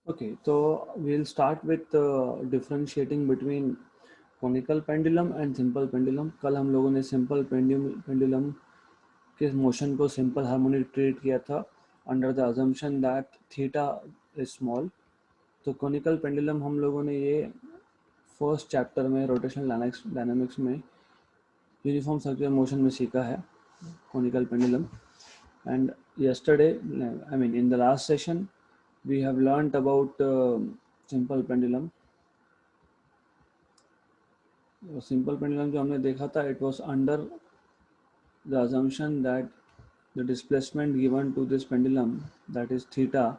Okay, so we'll start with differentiating between conical pendulum and simple pendulum. कल हम लोगों ने simple pendulum के मोशन को simple harmonic ट्रीट किया था under the assumption that theta is small. तो conical pendulum हम लोगों ने ये फर्स्ट चैप्टर में रोटेशनल डायनामिक्स में यूनिफॉर्म सर्कुलर मोशन में सीखा है conical pendulum. And yesterday, I mean in the last session, we have learnt about simple pendulum. Simple pendulum जो हमने देखा था, it was under the assumption that the displacement given to this pendulum, that is theta,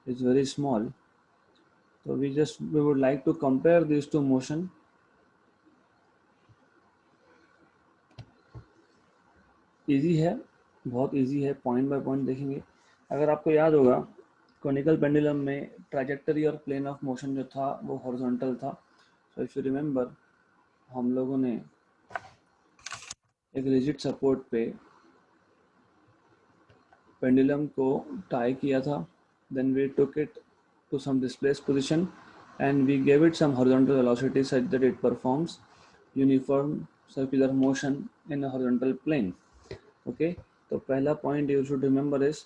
is very small. So we would like to compare these two motion. Easy है, बहुत easy है, point by point देखेंगे. अगर आपको याद होगा conical pendulum में trajectory और plane of motion जो था वो horizontal था. So if you remember, हम लोगों ने एक रिजिड सपोर्ट पे पेंडुलम को टाई किया था. Then we took it to some displaced position and we gave it some horizontal velocity such that it performs uniform circular motion in a horizontal plane. Okay, तो पहला point you should remember is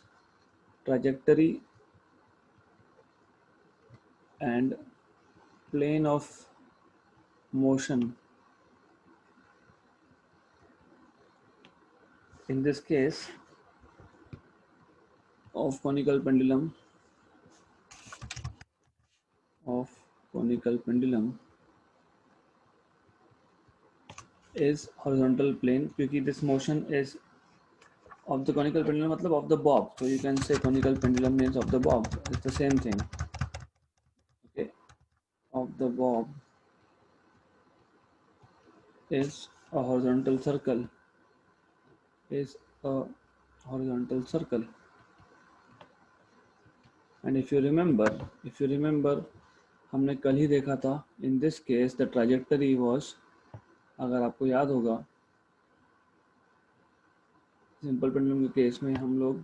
trajectory and plane of motion. In this case of conical pendulum is horizontal plane क्योंकि this motion is of the conical pendulum मतलब of the bob. So you can say conical pendulum means of the bob. It's the same thing. Okay, of the bob is a horizontal circle. Is a horizontal circle. And if you remember, हमने कल ही देखा था. In this case, the trajectory was, अगर आपको याद होगा, simple pendulum के case में हम लोग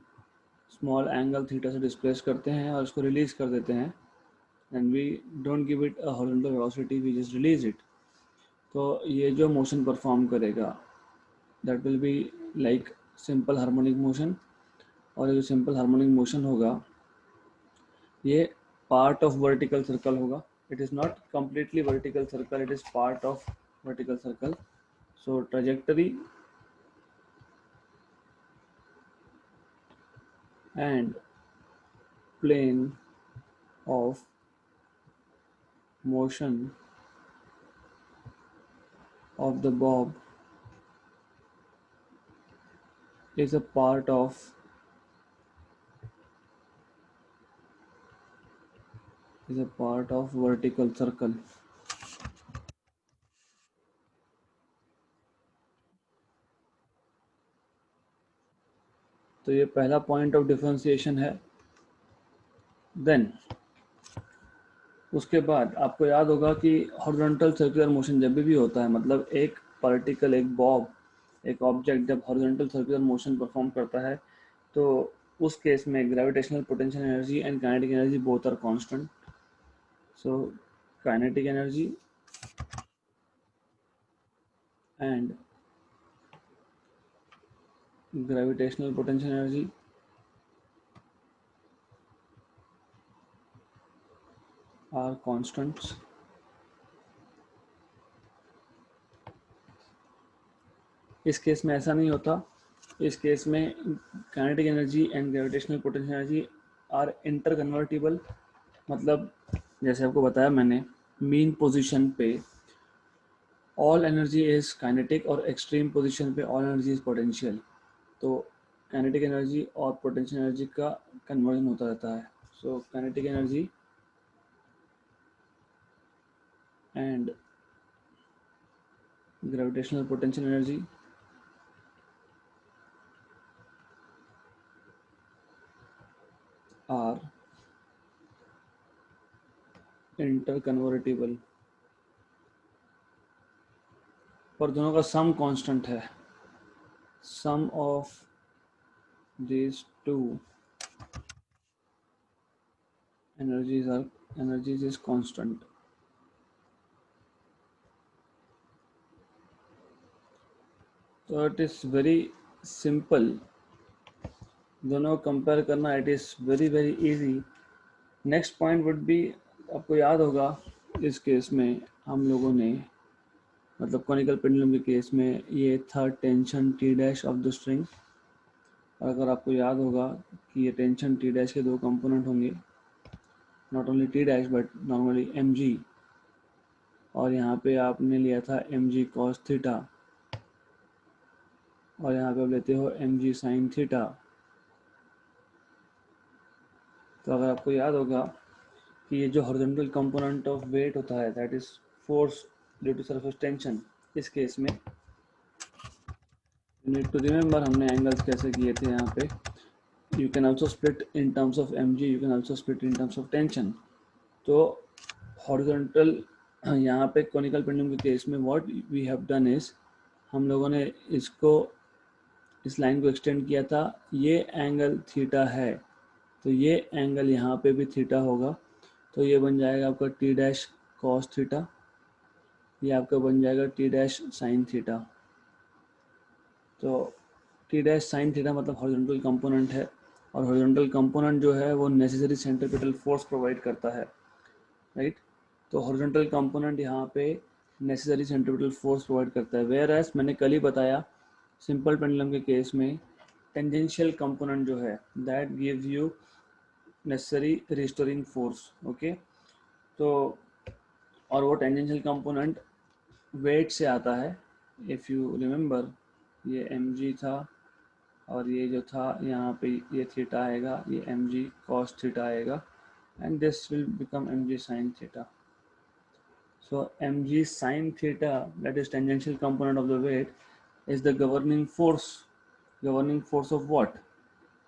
स्मॉल एंगल थीटा से डिस्प्लेस करते हैं और उसको रिलीज कर देते हैं. And we don't give it a horizontal velocity, we just release it. तो ये जो मोशन परफॉर्म करेगा that will be like simple harmonic motion. और ये जो सिंपल हार्मोनिक मोशन होगा ये पार्ट ऑफ वर्टिकल सर्कल होगा. It is not completely vertical circle, it is part of vertical circle. So trajectory and plane of motion of the bob is a part of vertical circle. तो ये पहला point of differentiation है. Then उसके बाद आपको याद होगा कि हॉरिजॉन्टल सर्कुलर मोशन जब भी होता है, मतलब एक पार्टिकल, एक बॉब, एक ऑब्जेक्ट जब हॉरिजॉन्टल सर्कुलर मोशन परफॉर्म करता है तो उस केस में gravitational potential energy and kinetic energy both are constant. So kinetic energy and gravitational potential energy are constants. इस केस में ऐसा नहीं होता. इस केस में kinetic energy and gravitational potential energy are interconvertible. मतलब जैसे आपको बताया मैंने, मीन पोजीशन पे ऑल एनर्जी इज काइनेटिक और एक्सट्रीम पोजीशन पे ऑल एनर्जी इज पोटेंशियल. तो काइनेटिक एनर्जी और पोटेंशियल एनर्जी का कन्वर्जन होता रहता है. सो kinetic energy and gravitational potential energy are interconvertible. पर दोनों का सम कांस्टेंट है. सम of these two energies is constant. So it is very simple, दोनों कंपेयर करना, it is very very easy. Next point would be, आपको याद होगा इस केस में हम लोगों ने, मतलब कॉनिकल पेंडुलम के केस में ये था tension T dash of the string. और अगर आपको याद होगा कि ये टेंशन टी डैश के दो कंपोनेंट होंगे, not only T dash but normally M G, और यहाँ पे आपने लिया था एम जी कॉस थीटा, और यहाँ पे आप लेते हो एम जी साइन थीटा. तो अगर आपको याद होगा कि ये जो हॉरिजॉन्टल कंपोनेंट ऑफ वेट होता है, that is force due to surface tension. इस केस में यू नीड टू रिमेंबर हमने एंगल्स कैसे किए थे यहाँ पे. You can also split in terms of M G, you can also split in terms of tension. तो हॉरिजॉन्टल, यहाँ पे कॉनिकल पेंडुलम के केस में what we have done is, हम लोगों ने इसको, इस लाइन को एक्सटेंड किया था. ये एंगल थीटा है, तो ये एंगल यहाँ पे भी थीटा होगा. तो ये बन जाएगा आपका टी डैश कॉस थीटा, ये आपका बन जाएगा टी डैश साइन थीटा. तो टी डैश साइन थीटा मतलब हॉरिजॉन्टल कंपोनेंट है, और हॉरिजॉन्टल कंपोनेंट जो है वो नेसेसरी सेंट्रीपिटल फोर्स प्रोवाइड करता है, राइट. तो हॉरिजॉन्टल कंपोनेंट यहाँ पे नेसेसरी सेंट्रीपिटल फोर्स प्रोवाइड करता है. वेयर एज मैंने कल ही बताया सिंपल पेंडुलम के केस में टेंजेंशियल कंपोनेंट जो है that gives you necessary restoring force. Okay. तो और वो टेंजेंशियल कंपोनेंट वेट से आता है. इफ़ यू रिमेंबर, ये एम जी था, और ये जो था यहाँ पे ये थीटा आएगा, ये एम जी कॉस थीटा आएगा, and this will become M ji sine theta. So mg sin theta, that is tangential component of the weight, is the governing force. Governing force of what?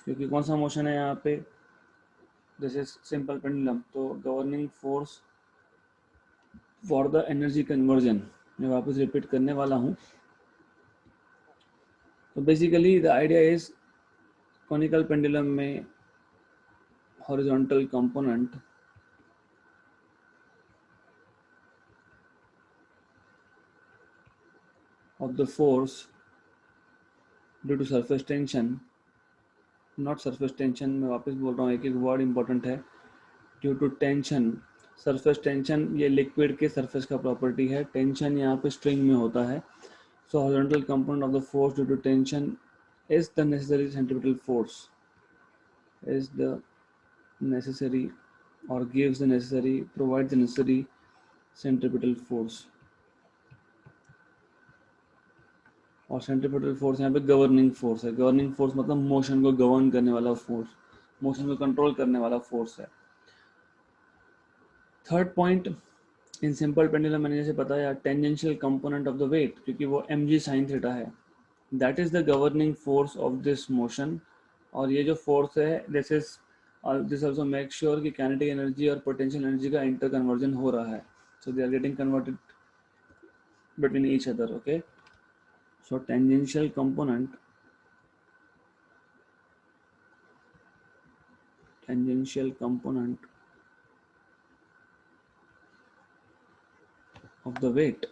क्योंकि कौन सा motion है यहाँ पे, this is simple pendulum, तो governing force for the energy conversion. मैं वापस repeat करने वाला हूँ. तो basically the idea is conical pendulum में horizontal component of the force due to surface tension, not surface tension, मैं वापस बोल रहा हूँ, एक एक वर्ड इंपॉर्टेंट है. Due to tension, surface tension ये लिक्विड के सरफेस का प्रॉपर्टी है, टेंशन यहाँ पे स्ट्रिंग में होता है. सो horizontal component of the force due to tension is the necessary centripetal force, is the necessary और gives the necessary, provide the necessary centripetal force. और सेंट्रीपिटल फोर्स यहाँ पे गवर्निंग फोर्स है. गवर्निंग फोर्स मतलब motion को govern करने वाला force, motion को कंट्रोल करने वाला फोर्स है. Third point, in simple pendulum मैंने जैसे बताया tangential component of the weight, क्योंकि वो एम जी साइन थीटा है, that is the governing force of this motion. और ये जो फोर्स है, दिस ऑल्सो मेक श्योर कि काइनेटिक एनर्जी और पोटेंशियल एनर्जी का इंटर कन्वर्जन हो रहा है. So they are getting converted between each other. Okay. So tangential component of the weight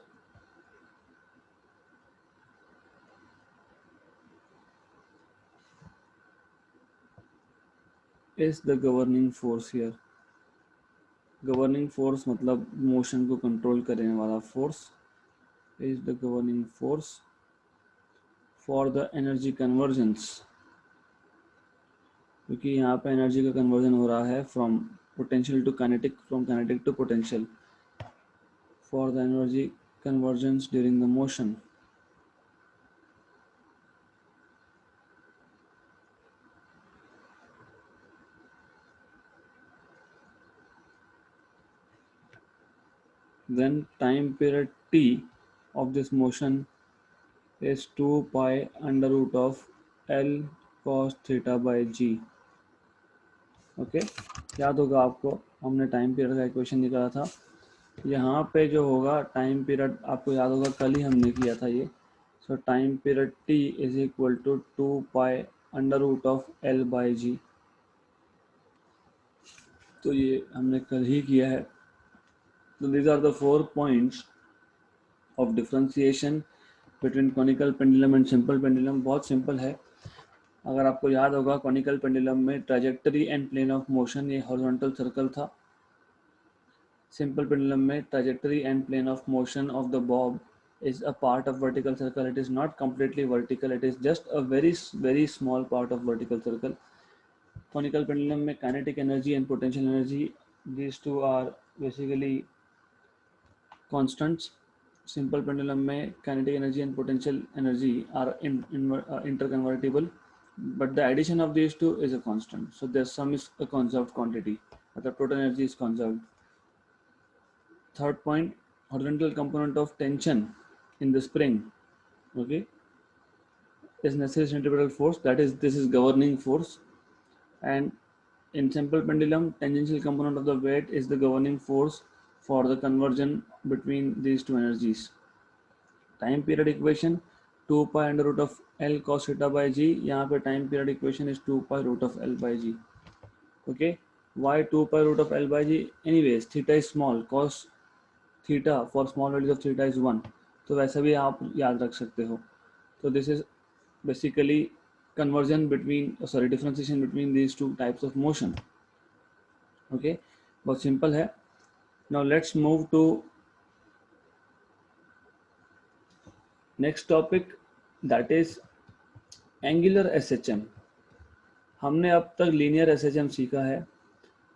is the governing force here. Governing force मतलब motion को control करने वाला force, is the governing force for the energy convergence, क्योंकि यहाँ पे energy का conversion हो रहा है from potential to kinetic, from kinetic to potential, for the energy convergence during the motion. Then time period t of this motion is 2 pi under root of L cos theta by g. Okay. याद होगा आपको, हमने time period का equation निकाला था. यहाँ पे जो होगा टाइम पीरियड, आपको याद होगा कल ही हमने किया था ये. So time period t is equal to 2 pi under root of L by g. तो ये हमने कल ही किया है. तो these are the 4 points of differentiation between conical pendulum and simple pendulum. बहुत सिंपल है. अगर आपको याद होगा कॉनिकल पेंडुलम में trajectory and plane of motion ये हॉरिजॉन्टल सर्कल था. सिंपल पेंडुलम में trajectory and plane of motion of the bob is a part of vertical circle. It is not completely vertical. It is just a very small part of vertical circle. Conical pendulum में kinetic energy and potential energy, these two are basically constants. Simple pendulum में kinetic energy and potential energy are interconvertible, but the addition of these two is a constant. So their sum is a conserved quantity. The total energy is conserved. Third point, horizontal component of tension in the spring, okay, is necessary centripetal force. That is, this is governing force. And in simple pendulum, tangential component of the weight is the governing force for the conversion between these two energies. Time period equation 2 pi under root of L cos theta by g. यहाँ पे time period equation is 2 pi root of L by g. Okay, why 2 pi root of L by g? Anyways, theta is small, cos theta for small values of theta is 1. तो वैसा भी आप याद रख सकते हो. So this is basically conversion between differentiation between these two types of motion. Okay, बहुत simple है. Now let's move to next topic, that is angular SHM. हमने अब तक linear SHM सीखा है.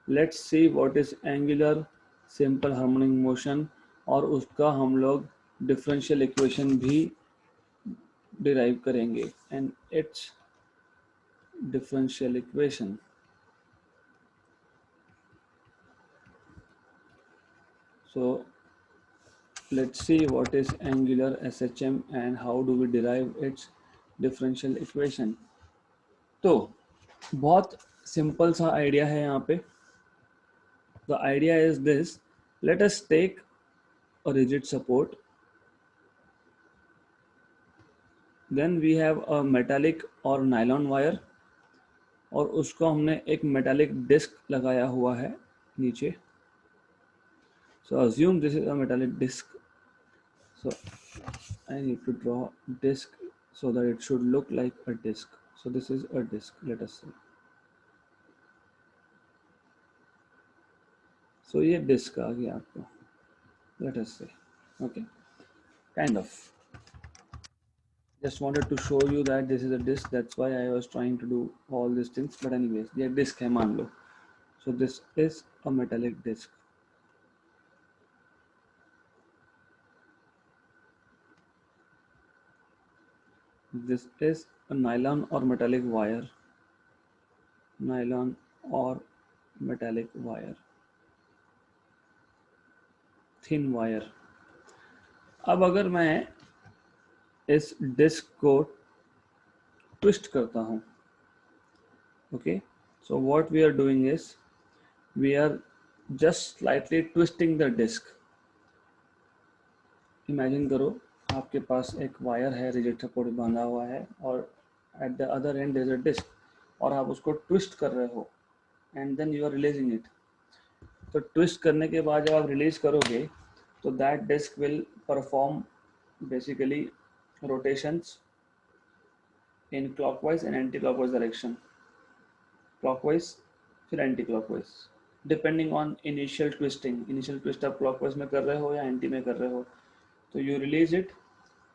Let's see what is angular simple harmonic motion, और उसका हम लोग differential equation भी derive करेंगे and its differential equation. So let's see what is angular SHM and how do we derive its differential equation. तो बहुत सिंपल सा idea है यहाँ पे. The idea is this: let us take a rigid support, then we have a metallic or nylon wire, और उसको हमने एक metallic disc लगाया हुआ है नीचे. So assume this is a metallic disc. So I need to draw disc so that it should look like a disc. So this is a disc, let us say. So ये disc आ गया आपको, let us say. Okay, kind of. Just wanted to show you that this is a disc. That's why I was trying to do all these things. But anyways, ये disc है मान लो. So this is a metallic disc. This is a nylon or metallic wire. Nylon or metallic wire. Thin wire. अब अगर मैं इस disc को twist करता हूँ, okay, so what we are doing is we are just slightly twisting the disc. Imagine करो आपके पास एक वायर है, रिजिड सपोर्ट बांधा हुआ है, और at the other end there is a disc, और आप उसको ट्विस्ट कर रहे हो and then you are releasing it. तो ट्विस्ट करने के बाद जब आप रिलीज करोगे तो that disc will perform basically rotations in clockwise and anti-clockwise direction. Clockwise फिर anti-clockwise depending on initial twisting. Initial twist आप clockwise में कर रहे हो या anti में कर रहे हो. तो you release it,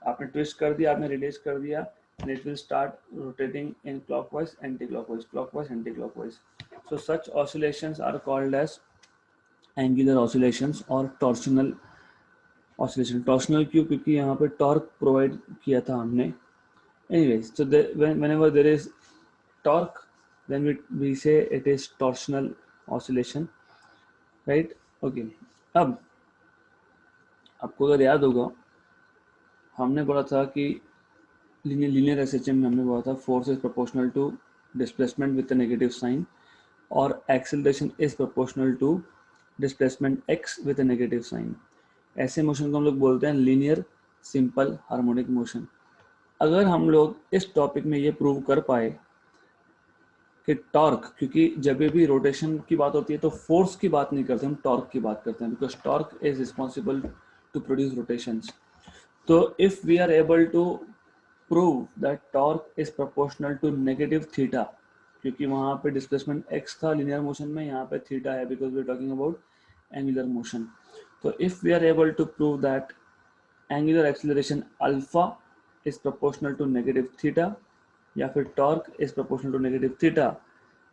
आपने twist कर दिया, आपने release कर दिया, and it will start rotating in clockwise, anti-clockwise, clockwise, anti-clockwise. So such oscillations are called as angular oscillations or torsional oscillation. Torsional क्यों? क्योंकि यहाँ पे torque provide किया था हमने. Anyways, so whenever there is torque, then we say it is torsional oscillation, right? Okay. अब आपको अगर याद होगा हमने बोला था कि linear SHM में हमने बोला था force is proportional to displacement with a negative sign, और acceleration is proportional to displacement x with a negative sign. ऐसे मोशन को हम लोग बोलते हैं linear simple harmonic motion. अगर हम लोग इस टॉपिक में ये प्रूव कर पाए कि टॉर्क, क्योंकि जब भी रोटेशन की बात होती है तो फोर्स की बात नहीं करते, हम टॉर्क की बात करते हैं, because torque is responsible to produce rotations. तो if we are able to prove that torque is proportional to negative theta, क्योंकि वहां पे डिस्प्लेसमेंट x था लिनियर मोशन में, यहाँ पे थीटा है because we are talking about angular motion. तो if we are able to prove that angular acceleration alpha is proportional to negative theta, या फिर torque is proportional to negative theta,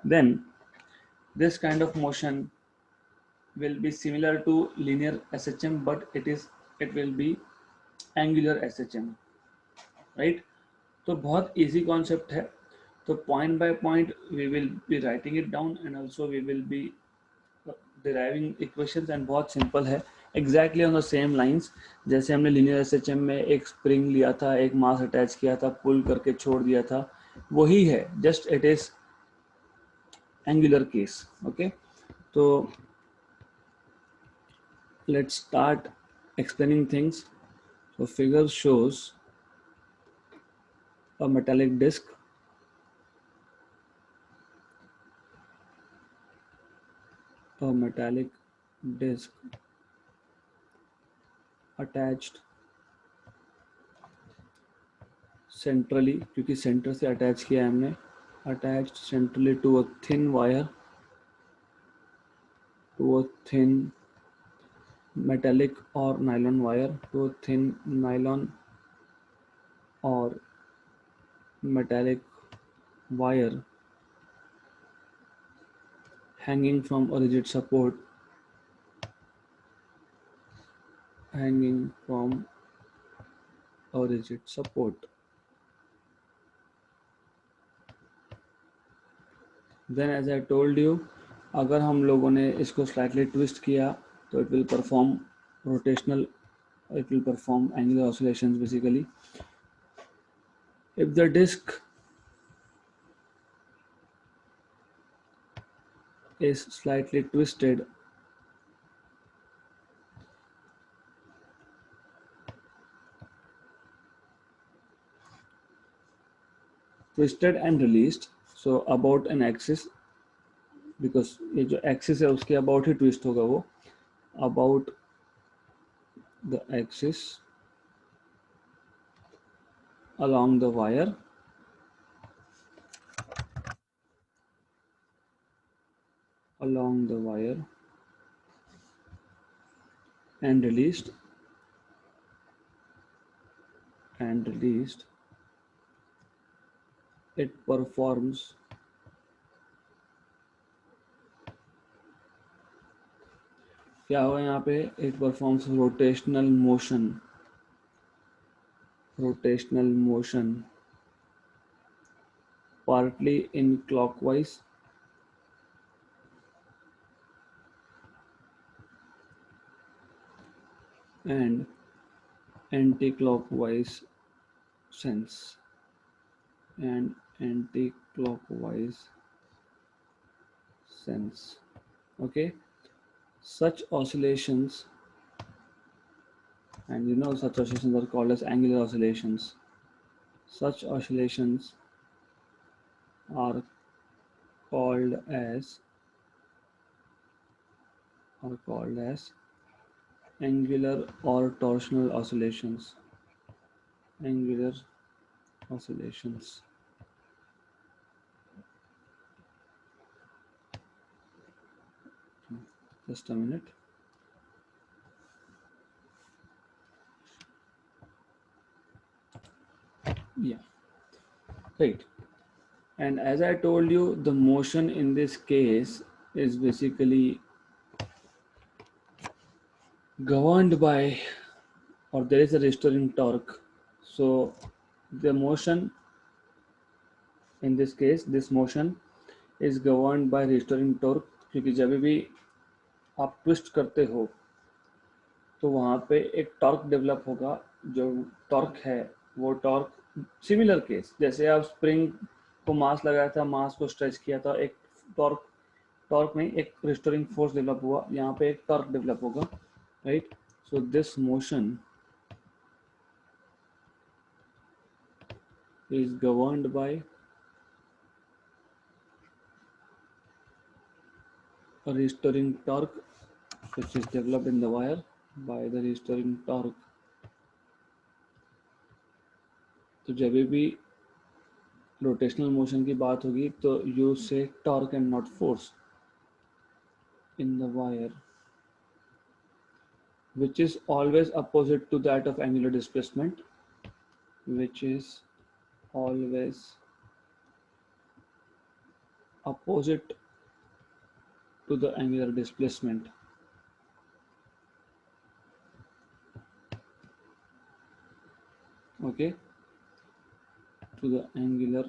then this kind of motion will be similar to linear SHM, but it will be angular SHM, right? तो बहुत easy concept है. तो point by point we will be writing it down and also we will be deriving equations, and बहुत simple है, exactly on the same lines जैसे हमने linear SHM में एक spring लिया था, एक mass attach किया था, pull करके छोड़ दिया था, वही है, just it is angular case. Okay, so let's start explaining things. So figure shows a metallic disc attached centrally, क्योंकि center से attach किया है हमने, attached centrally to a thin wire, to a thin metallic or nylon wire, to a thin nylon or metallic wire hanging from a rigid support, hanging from a rigid support. Then as I told you, अगर हम लोगों ने इसको slightly twist किया तो it will perform rotational, it will perform angular oscillations basically. If the disc is slightly twisted, and released, so about an axis, because ये जो axis है उसके about ही twist होगा वो, about the axis along the wire, and released, it performs क्या हुआ यहाँ पे, it performs rotational motion partly in clockwise and anti-clockwise sense, okay. Such oscillations, and you know such oscillations are called as angular oscillations. Such oscillations are called as angular or torsional oscillations. Just a minute. Yeah, right. And as I told you, the motion in this case is basically governed by, or there is a restoring torque. So the motion in this case, this motion is governed by restoring torque, क्योंकि जब भी आप twist करते हो तो वहाँ पे एक टॉर्क डेवलप होगा. जो टॉर्क है वो टॉर्क, सिमिलर केस जैसे आप स्प्रिंग को मास लगाया था, मास को स्ट्रेच किया था, एक टॉर्क में एक रिस्टोरिंग फोर्स डेवलप हुआ, यहाँ पे एक टॉर्क डेवलप होगा, right. So this motion is governed by a restoring torque which is developed in the wire by the restoring torque. तो जब भी रोटेशनल मोशन की बात होगी तो यू से torque and not force in the wire which is always opposite to that of angular displacement, which is always opposite to the angular displacement. Okay, to the angular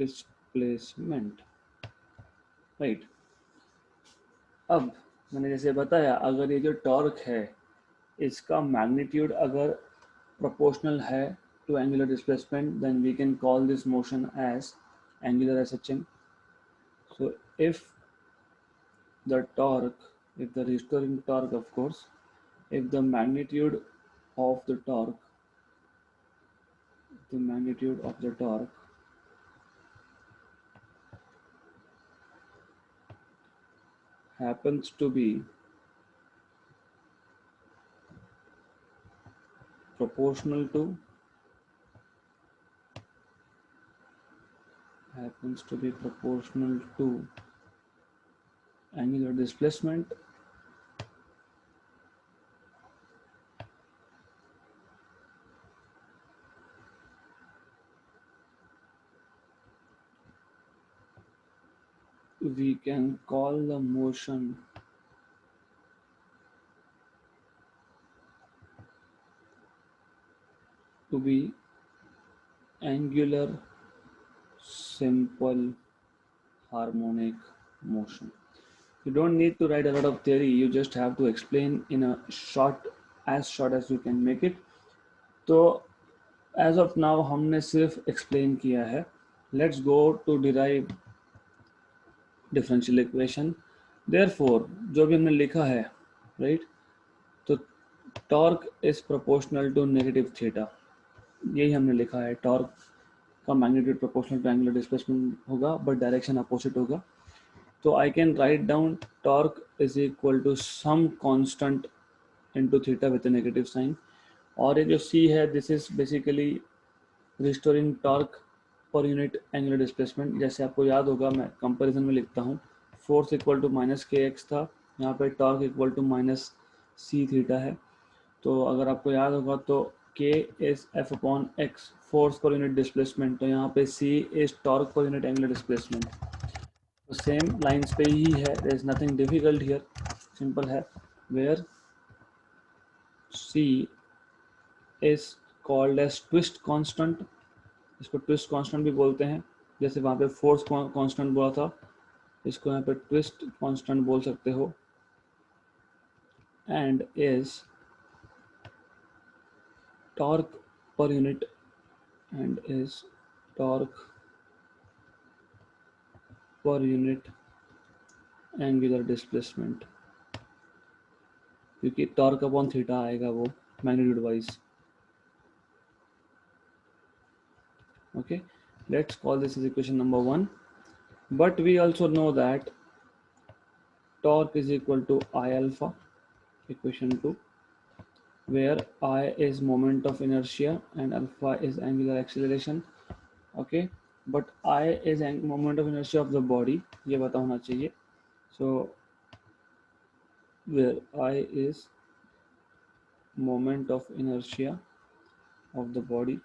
displacement, right? अब मैंने जैसे बताया, अगर ये जो torque है इसका magnitude अगर proportional है to angular displacement, then we can call this motion as angular SHM. So if the torque, if the restoring torque, of course, if the magnitude of the torque, happens to be proportional to angular displacement, we can call the motion to be angular simple harmonic motion. You don't need to write a lot of theory, you just have to explain in a as short as you can make it. तो as of now हमने सिर्फ explain किया है. Let's go to derive differential equation. Therefore जो भी हमने लिखा है, right, तो torque is proportional to negative theta, यही हमने लिखा है. torque का magnitude proportional to angular displacement होगा but direction opposite होगा. तो I can write down torque is equal to some constant into theta with a negative sign. और ये जो C है, this is basically restoring torque per unit angular displacement. जैसे आपको याद होगा, मैं कंपैरिजन में लिखता हूँ, force equal to minus k x था, यहाँ पे torque equal to minus C theta है. तो अगर आपको याद होगा तो K is F upon x, force per unit displacement, तो यहाँ पे C is torque per unit angular displacement. तो सेम लाइंस पे ही है, there is nothing difficult here, simple है. Where C is called as twist constant, इसको twist constant भी बोलते हैं. जैसे वहाँ पे फोर्स कांस्टेंट बोला था, इसको यहाँ पे ट्विस्ट कांस्टेंट बोल सकते हो. And is torque per unit angular displacement, क्योंकि टॉर्क अपॉन थीटा आएगा वो magnitude wise. Okay, let's call this as equation number 1. But we also know that torque is equal to I alpha, equation 2, where I is moment of inertia and alpha is angular acceleration. Okay, but I is moment of inertia of the body, ये पता होना चाहिए. So where I is moment of inertia of the body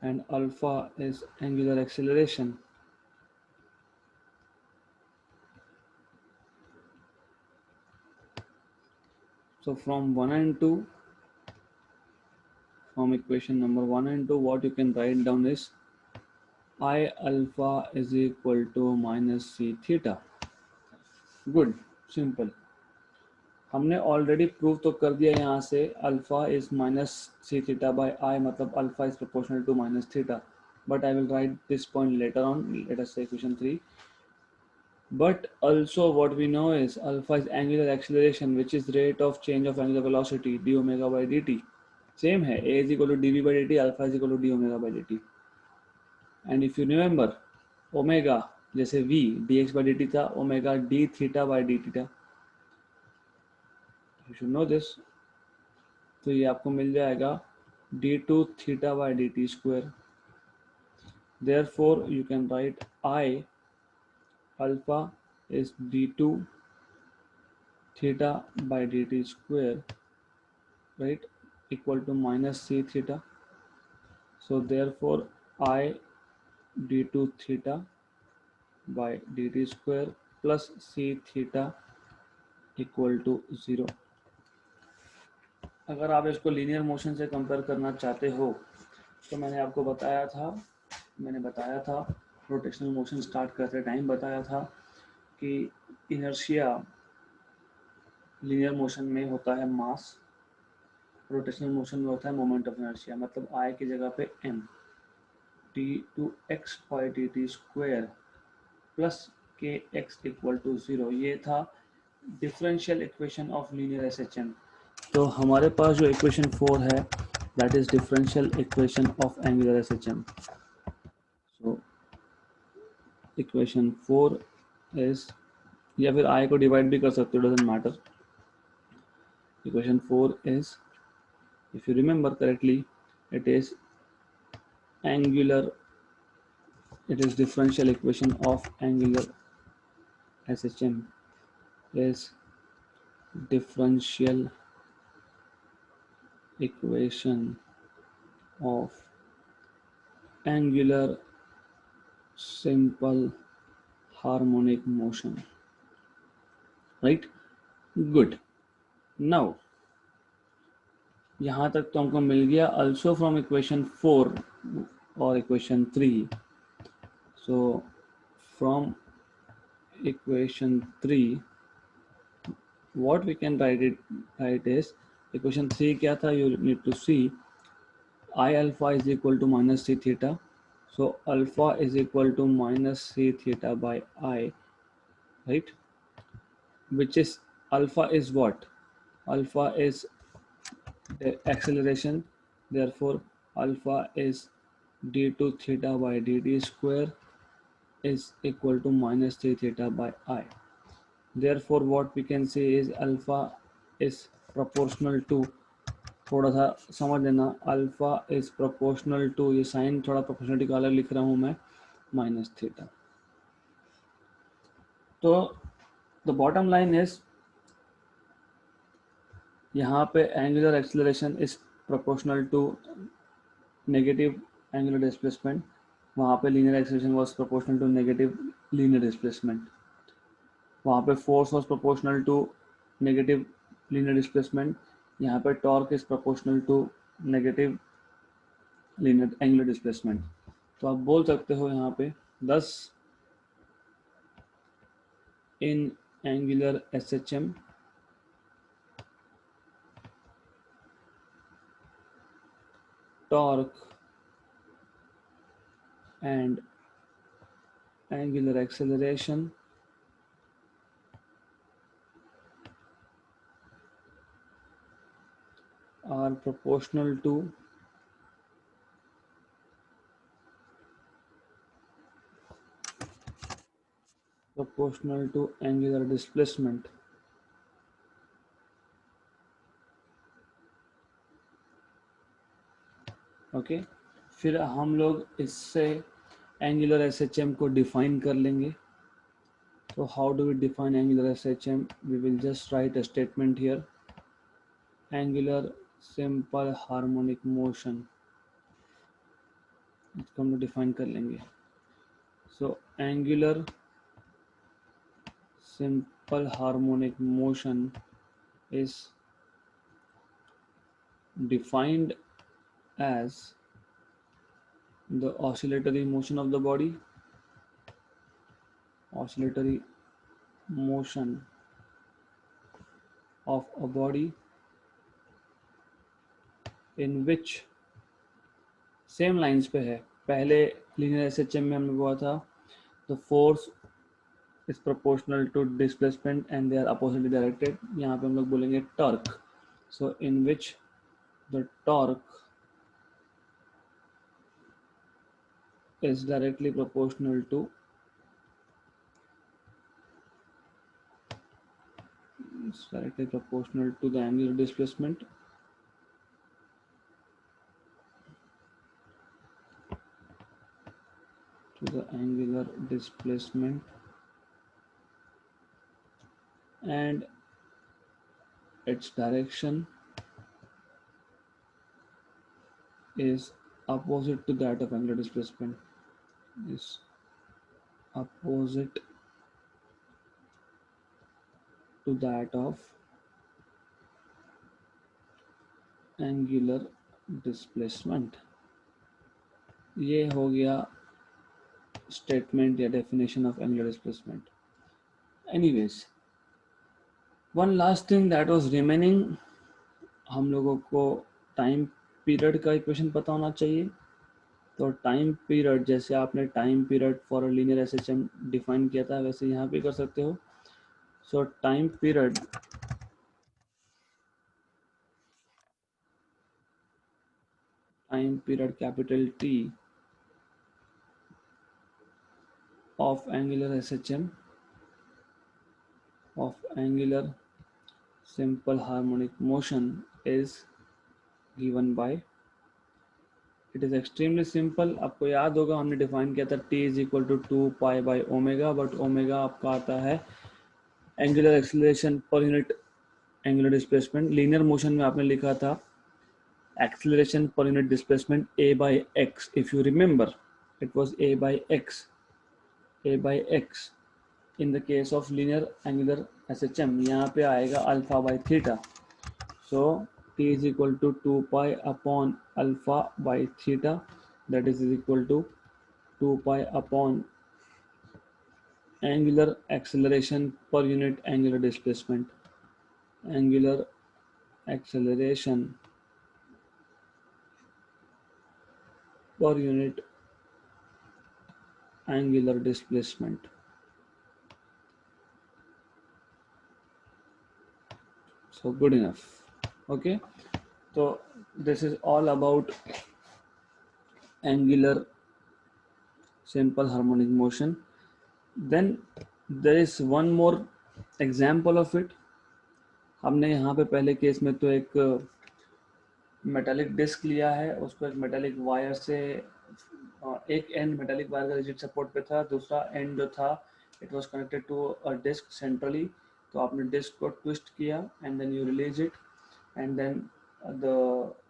and alpha is angular acceleration. So from equation number 1 and 2, what you can write down is I alpha is equal to minus C theta. Good, simple. हमने already prove तो कर दिया यहाँ से, alpha is minus C theta by I, मतलब alpha is proportional to minus theta. But I will write this point later on. Let us say equation 3. But also what we know is alpha is angular acceleration, which is rate of change of angular velocity, d omega by dt. Same है, a is equal to dv by dt, alpha is equal to d omega by dt. And if you remember, omega जैसे v dx by dt था omega d theta by d theta, you should no this. तो ये आपको मिल जाएगा d2 theta by dt square. Therefore you can write I alpha is d2 theta by dt square, right, equal to minus c theta. So therefore I d2 theta by dt square plus c theta equal to 0। अगर आप इसको linear motion से compare करना चाहते हो तो मैंने बताया था रोटेशनल मोशन स्टार्ट करते टाइम बताया था कि इनर्शिया लीनियर मोशन में होता है मास, रोटेशनल मोशन में होता है मोमेंट ऑफ इनर्शिया। मतलब आई की जगह पे m d2x by D T square plus K X equal to 0। ये था differential equation of linear S H M. तो हमारे पास जो इक्वेशन 4 है that is differential equation of angular S H M. So equation 4 is, या फिर I को डिवाइड भी कर सकते हो, doesn't matter. Equation 4 is, if you remember correctly, it is angular, it is differential equation of angular SHM is differential equation of angular simple harmonic motion, right? Good. Now यहाँ तक तो हमको मिल गया also from equation 4 और equation 3। So from equation 3 what we can write is equation 3 क्या था, you need to see I alpha is equal to minus c theta, so alpha is equal to minus c theta by I, right, which is alpha is what, alpha is the acceleration, therefore alpha is d2 theta by dt square is equal to minus c theta by I। Therefore what we can say is alpha is proportional to, थोड़ा सा समझ लेना, alpha is proportional to, ये sign थोड़ा proportionality का अलग लिख रहा हूँ मैं, माइनस थीटा। तो द बॉटम लाइन इज, यहाँ पे angular acceleration is proportional to negative angular displacement, वहाँ पे linear acceleration was proportional to negative linear displacement, वहाँ पे force was proportional to negative linear displacement, यहाँ पे torque is proportional to negative linear angular displacement. तो आप बोल सकते हो यहाँ पे 10 इन angular SHM torque and angular acceleration are proportional to angular displacement। Okay, फिर हम लोग इससे एंगुलर SHM को डिफाइन कर लेंगे। तो how do we define angular SHM? We will just write a statement here, angular simple harmonic motion, इसको हम लोग डिफाइन कर लेंगे। So angular simple harmonic motion is defined as the oscillatory motion of the body, oscillatory motion of a body in which same lines पे है। पहले linear SHM में हमने बोला था the force is proportional to displacement and they are oppositely directed, यहाँ पे हम लोग बोलेंगे torque. So in which the torque is directly proportional to is directly proportional to the angular displacement. To the angular displacement, and its direction is opposite to that of angular displacement, is opposite to that of angular displacement. ये हो गया statement या definition of angular displacement. Anyways, one last thing that was remaining, हम लोगों को time period का equation पता होना चाहिए. तो टाइम पीरियड, जैसे आपने time period for linear SHM define किया था, वैसे यहाँ पे कर सकते हो. सो time period capital T of angular SHM of angular simple harmonic motion is given by, it is extremely simple. आपको याद होगा हमने डिफाइन किया था T is equal to 2 pi by omega, but omega आपका आता है angular acceleration per unit angular displacement. linear motion में आपने लिखा था acceleration per unit displacement a by x. If you remember, it was a by x. In the case of linear angular SHM, यहाँ पे आएगा alpha by theta. So T is equal to 2 pi upon alpha by theta, that is equal to 2 pi upon angular acceleration per unit angular displacement. Angular acceleration per unit angular displacement. So good enough. Okay, so this is all about angular simple harmonic motion. Then there is one more example of it. हमने यहाँ पे पहले case में तो एक metallic disc लिया है, उसको एक मेटालिक वायर से, एक एंड मेटालिक वायर का रिजिड सपोर्ट पे था, दूसरा एंड जो था it was connected to a disc centrally. तो आपने डिस्क को ट्विस्ट किया and then you release it, and then the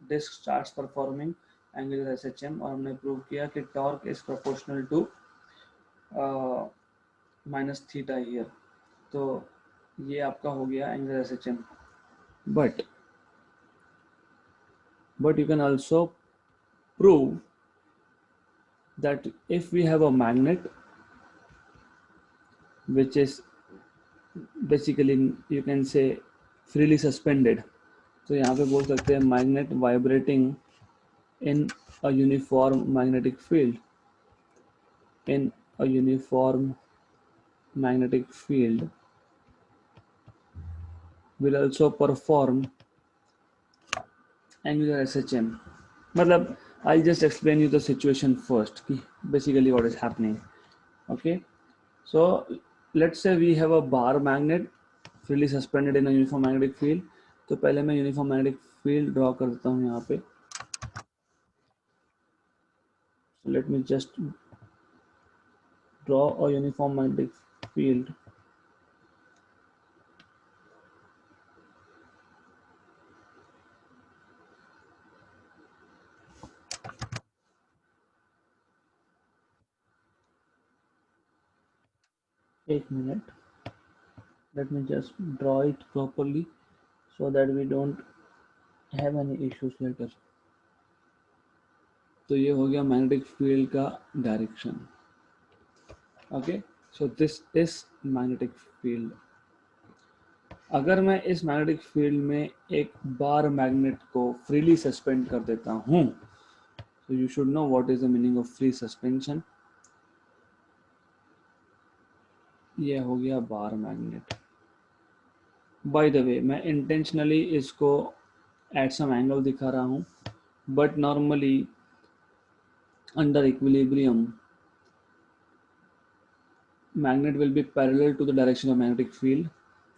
disc starts performing angular SHM. और हमने प्रूव किया कि torque is proportional to minus theta here. तो ये आपका हो गया angular SHM. But you can also prove that if we have a magnet which is basically, you can say, freely suspended, तो यहाँ पे बोल सकते हैं magnet vibrating in a uniform magnetic field. In a uniform magnetic field will also perform angular SHM. मतलब I'll just explain you the situation first, basically what is happening. Okay, so let's say we have a bar magnet freely suspended in a uniform magnetic field. तो पहले मैं uniform magnetic field draw कर देता हूँ यहाँ पे. So let me just draw a uniform magnetic field. एक minute, let me just draw it properly so that we don't have any issues later. तो ये हो गया मैग्नेटिक फील्ड का direction. Okay, so this is magnetic field. अगर मैं इस magnetic field में एक बार मैग्नेट को फ्रीली सस्पेंड कर देता हूं, so you should know what is the meaning of free suspension. ये हो गया bar magnet. By the way, मैं इंटेंशनली इसको एट सम एंगल दिखा रहा हूं, but normally under equilibrium magnet will be parallel to the direction of magnetic field.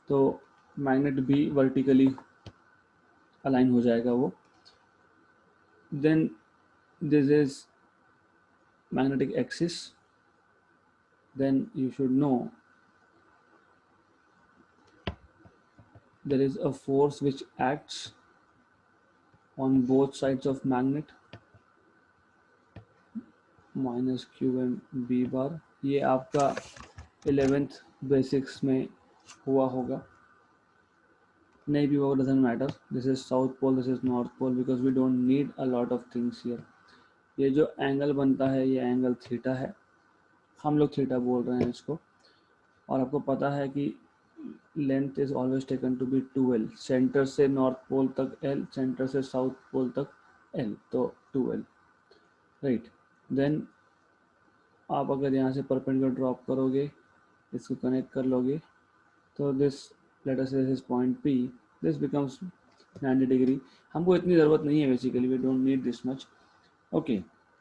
तो magnet भी वर्टिकली अलाइन हो जाएगा वो. Then this is magnetic axis. Then you should know there is a force which acts on both sides of magnet, minus qm b bar. ये आपका 11th basics में हुआ होगा. नहीं भी होगा, doesn't matter. This is south pole, this is north pole, because we don't need a lot of things here. ये जो एंगल बनता है ये एंगल थीटा है, हम लोग थीटा बोल रहे हैं इसको. और आपको पता है कि length is always taken to be 2l. Centre से नॉर्थ पोल तक l, सेंटर से साउथ पोल तक l, तो 2l, राइट. देन आप अगर यहाँ से परपेंडिकुलर ड्रॉप करोगे, इसको कनेक्ट कर लोगे, तो this let us say this point P, this becomes 90 डिग्री. हमको इतनी ज़रूरत नहीं है basically, we don't need this much. Okay,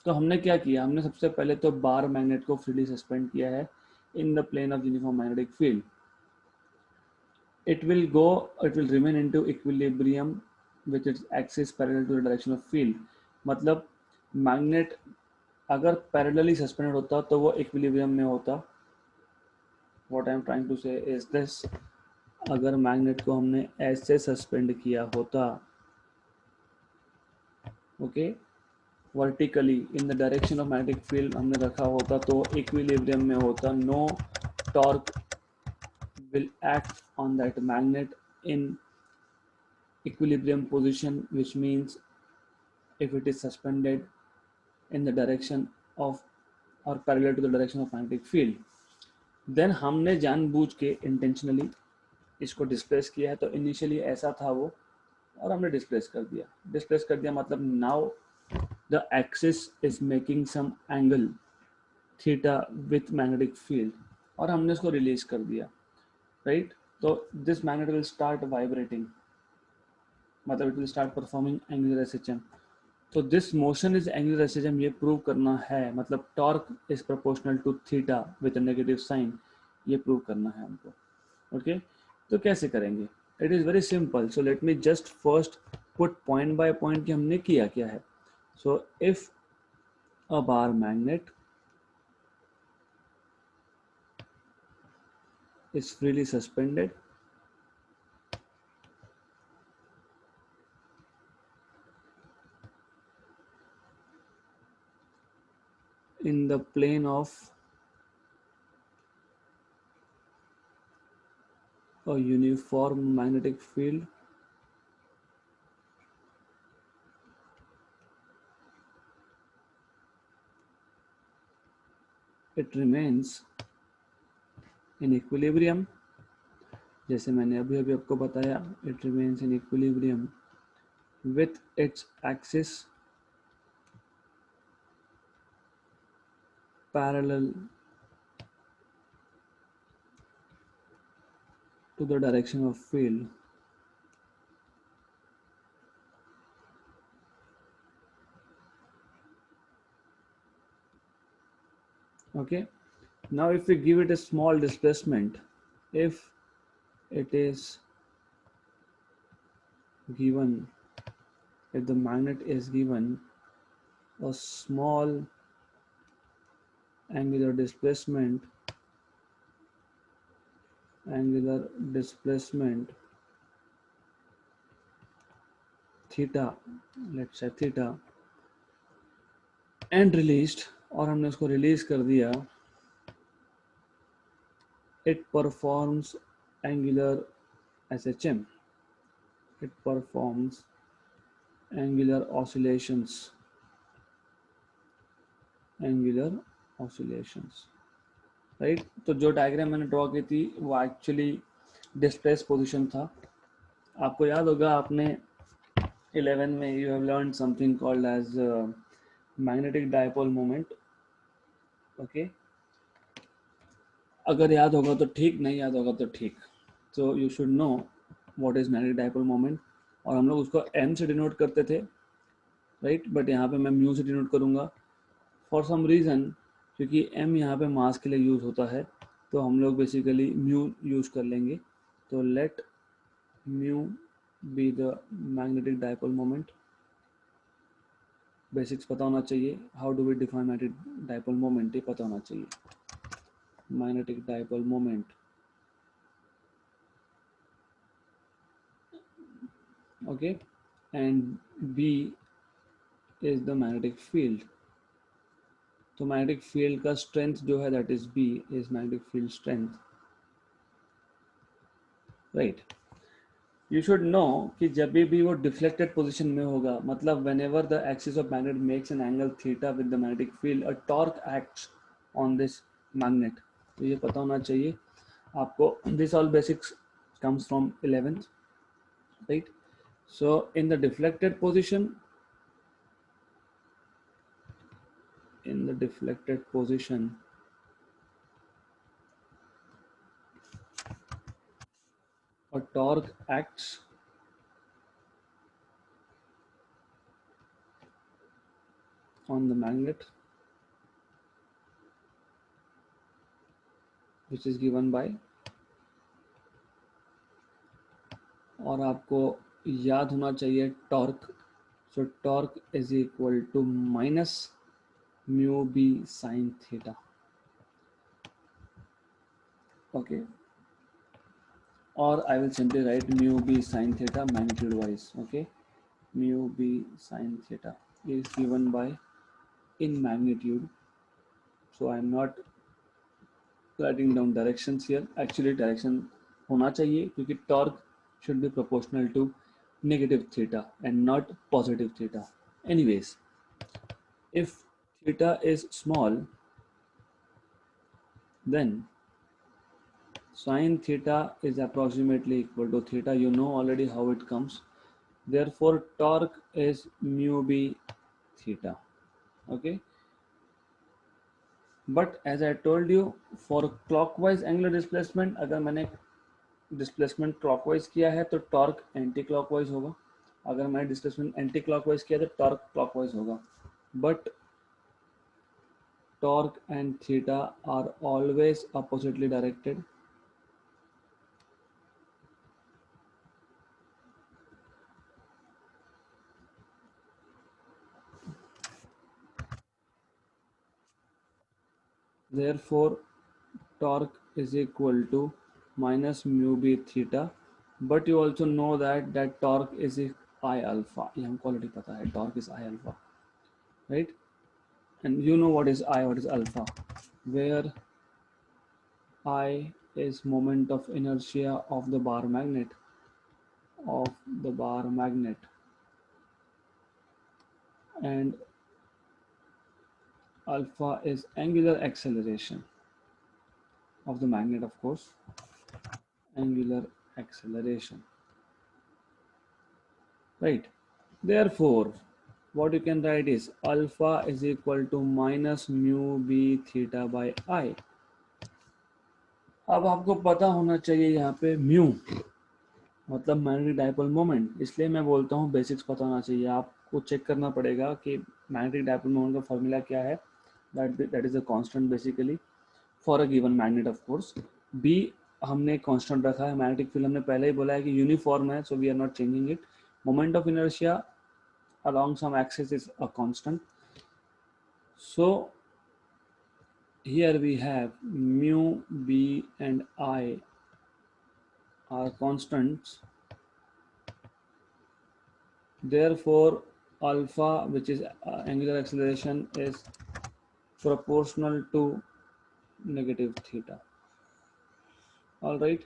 तो हमने क्या किया, हमने सबसे पहले तो बार मैग्नेट को फ्रीली सस्पेंड किया है in the plane of uniform magnetic field. it will remain into equilibrium with its axis parallel to the direction of field. मतलब मैग्नेट अगर पैरेलली सस्पेंडेड होता तो वो इक्विलिब्रियम में होता. What I am trying to say is this, अगर magnet को हमने ऐसे सस्पेंड किया होता, okay, vertically in the direction of magnetic field हमने रखा होता तो इक्विलिब्रियम में होता. No torque will act on that magnet in equilibrium position, which means if it is suspended in the direction of or parallel to the direction of magnetic field. then हमने जानबूझ के intentionally इसको displace किया है. तो initially ऐसा था वो और हमने डिस्प्लेस कर दिया. मतलब now the axis is making some angle theta with magnetic field और हमने इसको रिलीज कर दिया, राइट. तो this magnet will start vibrating, मतलब it will start performing angular SHM. तो this motion is angular SHM, ये प्रूव करना है. मतलब torque is proportional to theta with a negative sign, ये प्रूव करना है हमको. ओके, तो कैसे करेंगे, it is very simple. So let me just first put point by point कि हमने किया क्या है. So if a bar magnet is freely suspended in the plane of a uniform magnetic field, it remains in equilibrium. जैसे मैंने अभी आपको बताया, it remains in equilibrium with its axis parallel to the direction of field. Okay, now if we give it a small displacement, if it is given, if the magnet is given a small angular displacement theta, let's say theta, and released, और हमने उसको release कर दिया, it performs angular SHM, it performs angular oscillations, right. तो जो diagram मैंने draw की थी वो एक्चुअली डिस्प्लेस पोजीशन था. आपको याद होगा, आपने 11 में you have learn something called as magnetic dipole moment. Okay, अगर याद होगा तो ठीक, नहीं याद होगा तो ठीक. So you should know what is magnetic dipole moment, और हम लोग उसको m से डिनोट करते थे, राइट. बट यहाँ पे मैं म्यू से डिनोट करूँगा फॉर सम रीज़न, क्योंकि m यहाँ पे मास के लिए यूज़ होता है, तो हम लोग बेसिकली म्यू यूज़ कर लेंगे. तो let mu be the magnetic dipole moment. Basics पता होना चाहिए. How do we define magnetic dipole moment, ये पता होना चाहिए. Magnetic dipole moment, okay, and B is the magnetic field. तो मैग्नेटिक फील्ड का स्ट्रेंथ जो है that is B is magnetic field strength, right. You should know कि जब भी वो डिफ्लेक्टेड पोजीशन में होगा, मतलब whenever the axis of magnet makes an angle theta with the magnetic field, a torque acts on this magnet. तो ये पता होना चाहिए आपको. This all basics comes from 11th, right? So in the deflected position, a torque acts on the magnet, which is given by, और आपको याद होना चाहिए torque. So torque is equal to minus mu B sine theta, okay. और I will simply write mu B sine theta magnitude wise, okay. Mu B sine theta is given by in magnitude. So I am not writing down directions here. Actually direction होना चाहिए क्योंकि torque should be proportional to negative theta and not positive theta. Anyways, if theta is small, then sine theta is approximately equal to theta. You know already how it comes. Therefore torque is mu b theta, okay. But as I told you, for clockwise angular displacement, अगर मैंने displacement clockwise किया है तो torque anti clockwise होगा. अगर मैंने displacement anti clockwise किया तो टॉर्क क्लॉकवाइज होगा. But torque and theta are always oppositely directed. Therefore torque is equal to minus mu b theta. But you also know that torque is I alpha. ये हमको already पता है, torque is I alpha, right? And you know what is I, what is alpha, where I is moment of inertia of the bar magnet, and alpha is angular acceleration of the magnet, of course, angular acceleration, right. Therefore what you can write is alpha is equal to minus mu b theta by I. अब आपको पता होना चाहिए यहाँ पे mu मतलब magnetic dipole moment, इसलिए मैं बोलता हूँ बेसिक्स पता होना चाहिए. आपको चेक करना पड़ेगा कि मैग्नेटिक डाइपोल मोमेंट का फॉर्मूला क्या है. That is a constant basically for a given magnet, of course. B हमने कांस्टेंट रखा है. मैग्नेटिक फील्ड हमने पहले ही बोला है कि यूनिफॉर्म है, so we are not changing it. Moment of inertia along some axis is a constant. So here we have mu b and I are constants. Therefore alpha, which is angular acceleration, is proportional to negative theta. All right,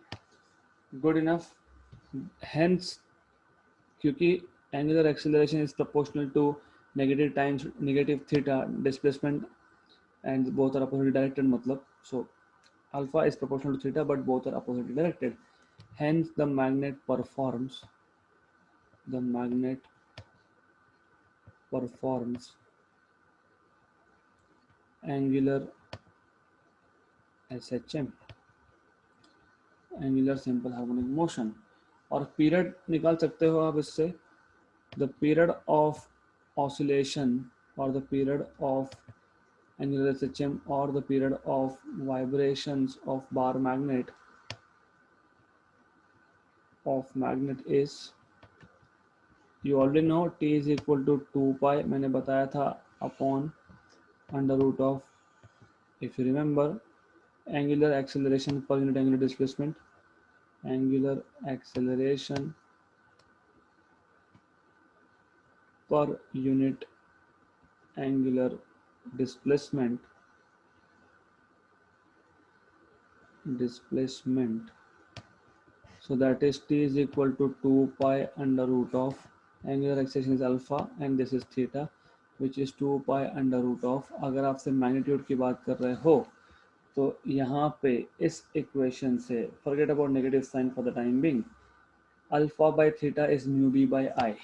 good enough. Hence क्योंकि angular acceleration is proportional to negative times negative theta displacement and both are opposite directed, matlab, so alpha is proportional to theta but both are oppositely directed. Hence the magnet performs angular SHM, angular simple harmonic motion. और period निकाल सकते हो आप इससे. The period of oscillation और the period of angular SHM or the period of vibrations of bar magnet of magnet is, you already know T is equal to 2 pi, मैंने बताया था, upon under root of, if you remember, angular acceleration per unit angular displacement, angular acceleration per unit angular displacement, so that is T is equal to 2 pi under root of, angular acceleration is alpha and this is theta which is 2 pi under root of, अगर आपसे magnitude की बात कर रहे हो तो यहाँ पे इस इक्वेशन से forget about negative sign for the time being, alpha by theta is mu b by I,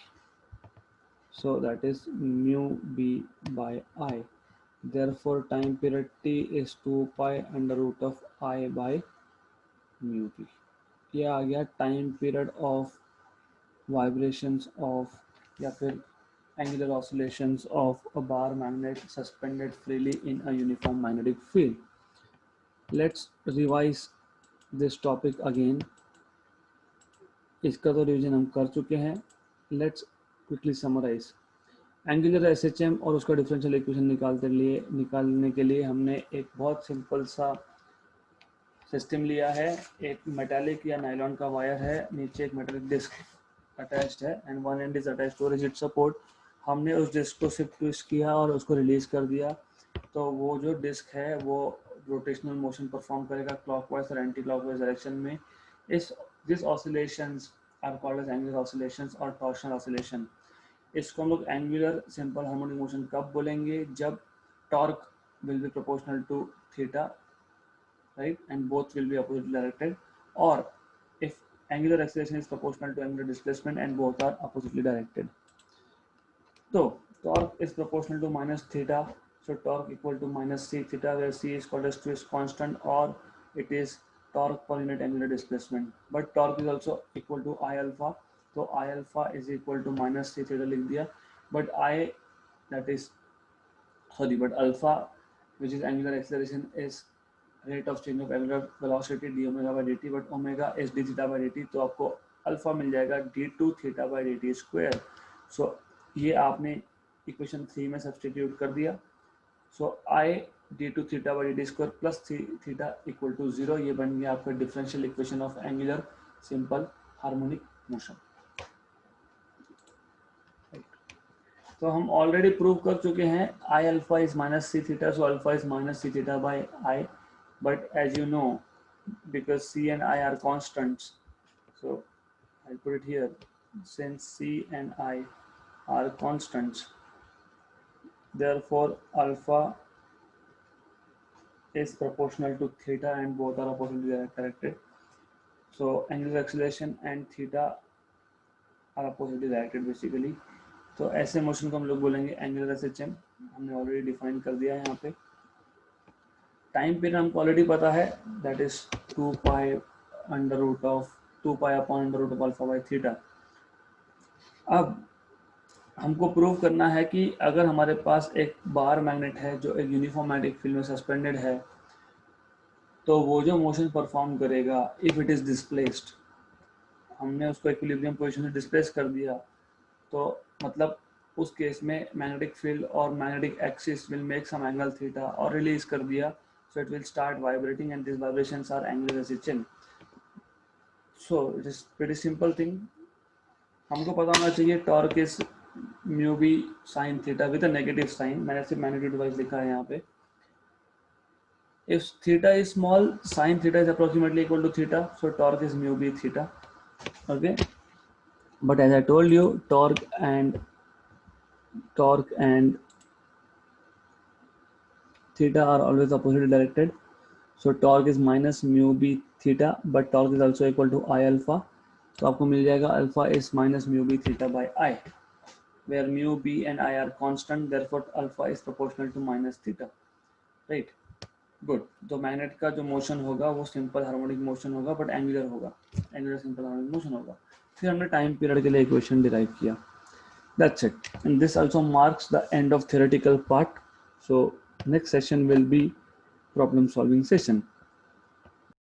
so that is mu b by I, therefore time period T is 2 pi under root of I by mu b. ये आ गया time period of vibrations of या फिर angular oscillations of a bar magnet suspended freely in a uniform magnetic field. Let's revise this topic again. इसका तो revision हम कर चुके हैं. Let's quickly summarize. Angular SHM और उसका डिफरेंशियल इक्वेशन निकालने के लिए हमने एक बहुत सिंपल सा सिस्टम लिया है. एक मेटालिक या नायलॉन का वायर है, नीचे एक मेटालिक डिस्क अटैच्ड है and one end is attached to rigid support. हमने उस डिस्क को सिर्फ ट्विस्ट किया और उसको रिलीज कर दिया, तो वो जो डिस्क है वो रोटेशनल मोशन परफॉर्म करेगा क्लॉकवाइज और एंटी क्लॉकवाइज डायरेक्शन में. This oscillations are called as angular oscillations और टॉर्शनल ऑसिलेशन. इसको हम लोग एंगुलर सिंपल हार्मोनिक मोशन कब बोलेंगे? जब torque will be proportional to theta, right, and both will be oppositely directed, or if angular acceleration is proportional to angular displacement and both are oppositely directed. So torque is proportional to minus theta, so torque equal to minus c theta, where c is called as twist constant, or it is torque per unit angular displacement. But torque is also equal to I alpha, so I alpha is equal to minus c theta लिख दिया, but but alpha, which is angular acceleration, is rate of change of angular velocity d omega by dt, but omega is d theta by dt, तो आपको alpha मिल जाएगा d2 theta by dt square. So ये आपने equation 3 में substitute कर दिया. So I d2 theta by dt square plus theta equal to 0, ये बन गया आपका differential equation of angular simple harmonic motion. तो हम ऑलरेडी प्रूव कर चुके हैं I alpha is minus c theta, so alpha is minus c theta by I. But as you know, because c and I are constants, so I'll put it here, since c and I are constants, therefore alpha is proportional to theta and both are oppositely directed. So angular acceleration and theta are oppositely directed basically. तो ऐसे motion को हम लोग बोलेंगे angular SHM. हमने already define कर दिया है यहाँ पे. टाइम पीरियड हमको ऑलरेडी पता है, that is 2 pi under root of 2 pi upon under root of alpha by theta. अब हमको प्रूव करना है कि अगर हमारे पास एक बार मैग्नेट है जो एक यूनिफॉर्म मैग्नेटिक फील्ड में सस्पेंडेड है, तो वो जो मोशन परफॉर्म करेगा इफ इट इज डिस्प्लेस्ड, हमने उसको इक्विलिब्रियम पोजीशन से डिस्प्लेस कर दिया, तो मतलब उस केस में मैग्नेटिक फील्ड और magnetic axis will make some angle theta और रिलीज कर दिया, so it will start vibrating and these vibrations are angular SHM. So it is pretty simple thing. हमको पता होना चाहिए torque is mu b sin theta with a negative sign. मैंने सिर्फ magnitude wise लिखा है यहाँ पे. If theta is small, sin theta is approximately equal to theta, so torque is mu b theta. Okay, but as I told you, torque and theta are always oppositely directed. So torque is minus mu b theta, but torque is also equal to I alpha. तो आपको मिल जाएगा alpha is minus mu b theta by I, where mu b and I are constant, therefore alpha is proportional to minus theta. Right? Good. तो magnet का जो motion होगा वो simple harmonic motion होगा, but angular होगा, angular simple harmonic motion होगा. फिर हमने टाइम पीरियड के लिए इक्वेशन डिराइव किया. That's it. And this also marks the end of theoretical part. So next session will be problem solving session.